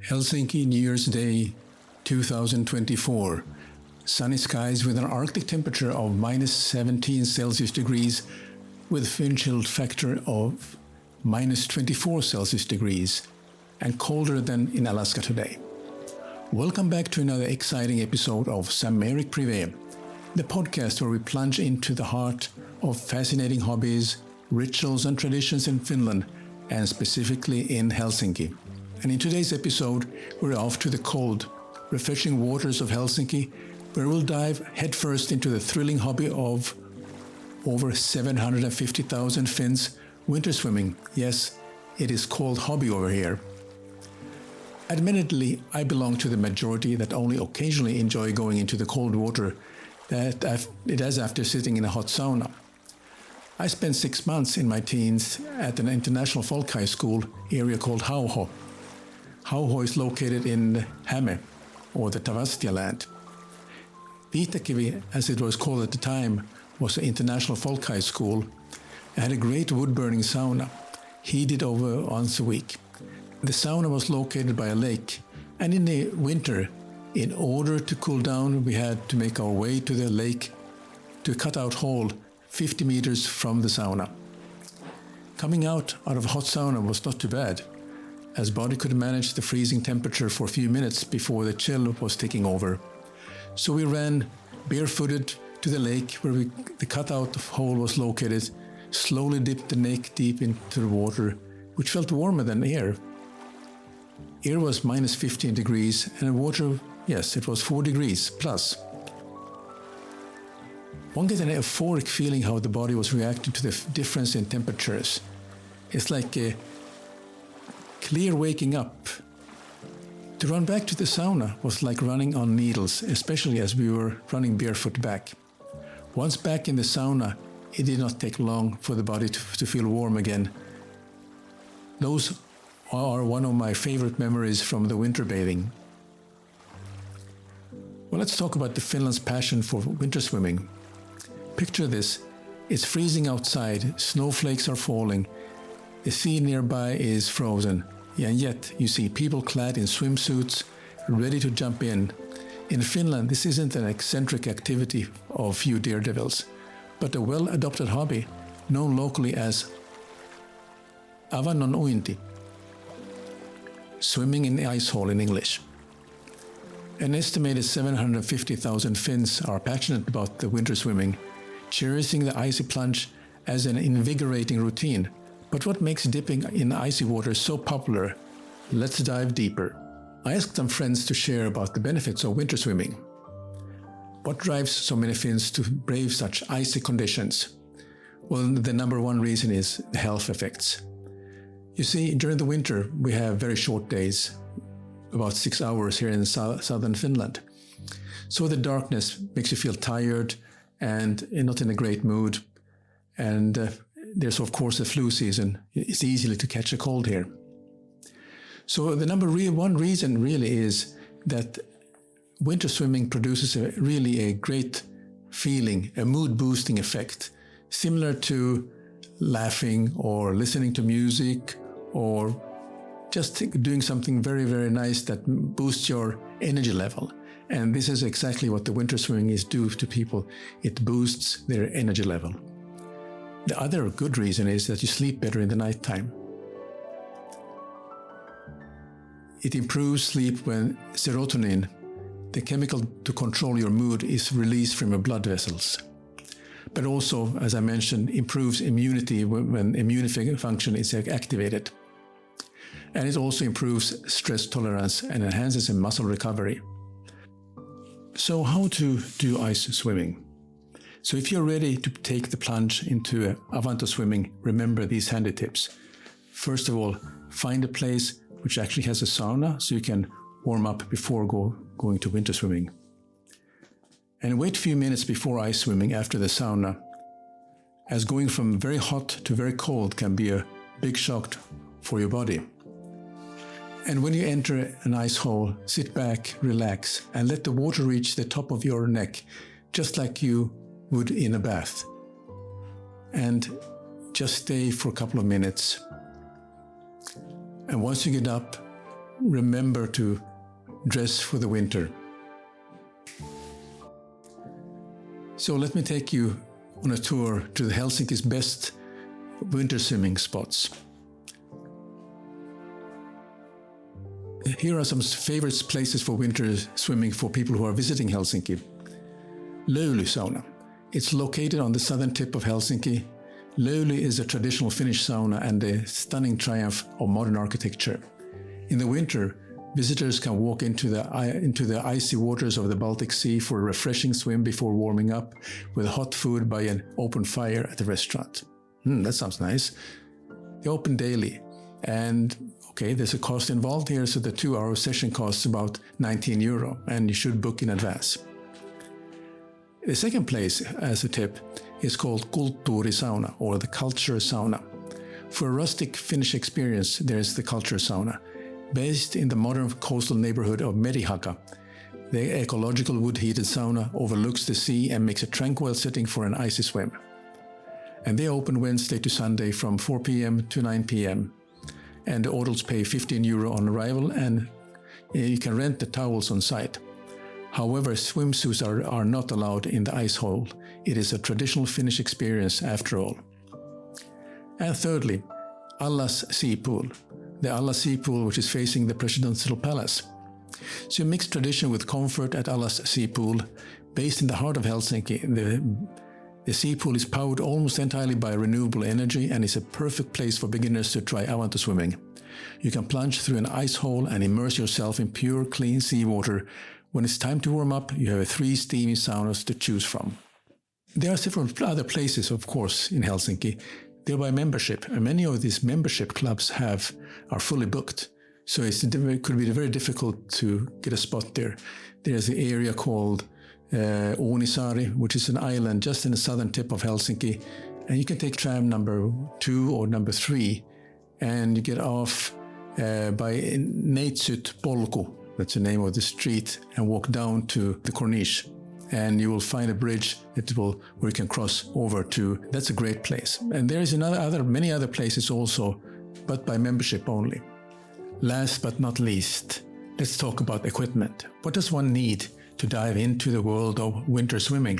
Helsinki, New Year's Day 2024. Sunny skies with an Arctic temperature of minus 17 Celsius degrees with wind chill factor of minus 24 Celsius degrees and colder than in Alaska today. Welcome back to another exciting episode of Sam-Erik Privé, the podcast where we plunge into the heart of fascinating hobbies, rituals and traditions in Finland and specifically in Helsinki. And in today's episode, we're off to the cold, refreshing waters of Helsinki, where we'll dive headfirst into the thrilling hobby of over 750,000 Finns winter swimming. Yes, it is called hobby over here. Admittedly, I belong to the majority that only occasionally enjoy going into the cold water that it is after sitting in a hot sauna. I spent 6 months in my teens at an international folk high school area called Hauho. Hauho is located in Häme, or the Tavastia land. Viitakivi, as it was called at the time, was an international folk high school and had a great wood-burning sauna, heated over once a week. The sauna was located by a lake, and in the winter, in order to cool down, we had to make our way to the lake to a cut-out hole 50 meters from the sauna. Coming out of a hot sauna was not too bad, as body could manage the freezing temperature for a few minutes before the chill was taking over. So we ran barefooted to the lake where the cutout hole was located, slowly dipped the neck deep into the water, which felt warmer than air. Air was minus 15 degrees and water, yes, it was 4 degrees plus. One gets an euphoric feeling how the body was reacting to the difference in temperatures. It's like a clear waking up. To run back to the sauna was like running on needles, especially as we were running barefoot back. Once back in the sauna, it did not take long for the body to feel warm again. Those are one of my favorite memories from the winter bathing. Well, let's talk about the Finland's passion for winter swimming. Picture this, it's freezing outside, snowflakes are falling, the sea nearby is frozen, and yet you see people clad in swimsuits, ready to jump in. In Finland, this isn't an eccentric activity of few daredevils, but a well-adopted hobby, known locally as avannon uinti, swimming in the ice hole in English. An estimated 750,000 Finns are passionate about the winter swimming, cherishing the icy plunge as an invigorating routine. But what makes dipping in icy water so popular? Let's dive deeper. I asked some friends to share about the benefits of winter swimming. What drives so many Finns to brave such icy conditions? Well, the number one reason is the health effects. You see, during the winter, we have very short days, about 6 hours here in southern Finland. So the darkness makes you feel tired and not in a great mood. And there's of course the flu season. It's easy to catch a cold here. So the number one reason really is that winter swimming produces a great feeling, a mood boosting effect, similar to laughing or listening to music or just doing something very, very nice that boosts your energy level. And this is exactly what the winter swimming is do to people. It boosts their energy level. The other good reason is that you sleep better in the nighttime. It improves sleep when serotonin, the chemical to control your mood, is released from your blood vessels. But also, as I mentioned, improves immunity when immune function is activated. And it also improves stress tolerance and enhances muscle recovery. So how to do ice swimming? So if you're ready to take the plunge into avanto swimming, remember these handy tips. First of all, find a place which actually has a sauna so you can warm up before going to winter swimming. And wait a few minutes before ice swimming after the sauna, as going from very hot to very cold can be a big shock for your body. And when you enter an ice hole, sit back, relax, and let the water reach the top of your neck, just like you would in a bath. And just stay for a couple of minutes. And once you get up, remember to dress for the winter. So let me take you on a tour to the Helsinki's best winter swimming spots. Here are some favorite places for winter swimming for people who are visiting Helsinki. Löyly sauna. It's located on the southern tip of Helsinki. Löyly is a traditional Finnish sauna and a stunning triumph of modern architecture. In the winter, visitors can walk into the icy waters of the Baltic Sea for a refreshing swim before warming up with hot food by an open fire at the restaurant. That sounds nice. They open daily. And okay, there's a cost involved here, so the 2-hour session costs about €19, and you should book in advance. The second place, as a tip, is called kulttuurisauna, or the culture sauna. For a rustic Finnish experience, there's the culture sauna. Based in the modern coastal neighborhood of Merihaka, the ecological wood-heated sauna overlooks the sea and makes a tranquil setting for an icy swim. And they open Wednesday to Sunday from 4 p.m. to 9 p.m. And the adults pay €15 on arrival, and you can rent the towels on site. However, swimsuits are not allowed in the ice hole. It is a traditional Finnish experience after all. And thirdly, Allas Sea Pool. The Allas Sea Pool, which is facing the Presidential Palace. So mixed tradition with comfort at Allas Sea Pool. Based in the heart of Helsinki, the sea pool is powered almost entirely by renewable energy and is a perfect place for beginners to try avannon swimming. You can plunge through an ice hole and immerse yourself in pure, clean seawater. When it's time to warm up, you have 3 steamy saunas to choose from. There are several other places, of course, in Helsinki. They're by membership, and many of these membership clubs are fully booked. So it could be very difficult to get a spot there. There's the area called Uinti, which is an island just in the southern tip of Helsinki. And you can take tram number 2 or number 3, and you get off by Neitsyt Polku, that's the name of the street, and walk down to the Corniche. And you will find a bridge where you can cross over to. That's a great place. And there is many other places also, but by membership only. Last but not least, let's talk about equipment. What does one need to dive into the world of winter swimming?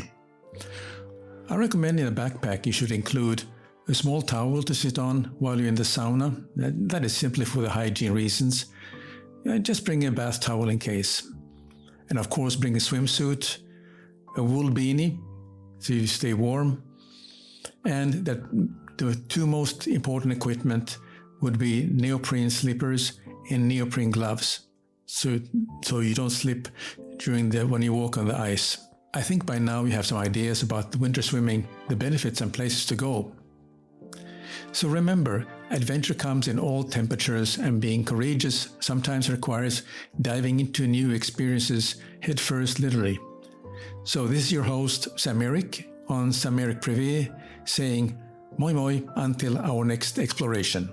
I recommend in a backpack you should include a small towel to sit on while you're in the sauna. That is simply for the hygiene reasons. Just bring a bath towel in case. And of course, bring a swimsuit, a wool beanie, so you stay warm. And that the 2 most important equipment would be neoprene slippers and neoprene gloves, so you don't slip when you walk on the ice. I think by now you have some ideas about the winter swimming, the benefits and places to go. So remember, adventure comes in all temperatures, and being courageous sometimes requires diving into new experiences headfirst, literally. So this is your host, Sam-Erik, on Sam-Erik Privé, saying moi moi until our next exploration.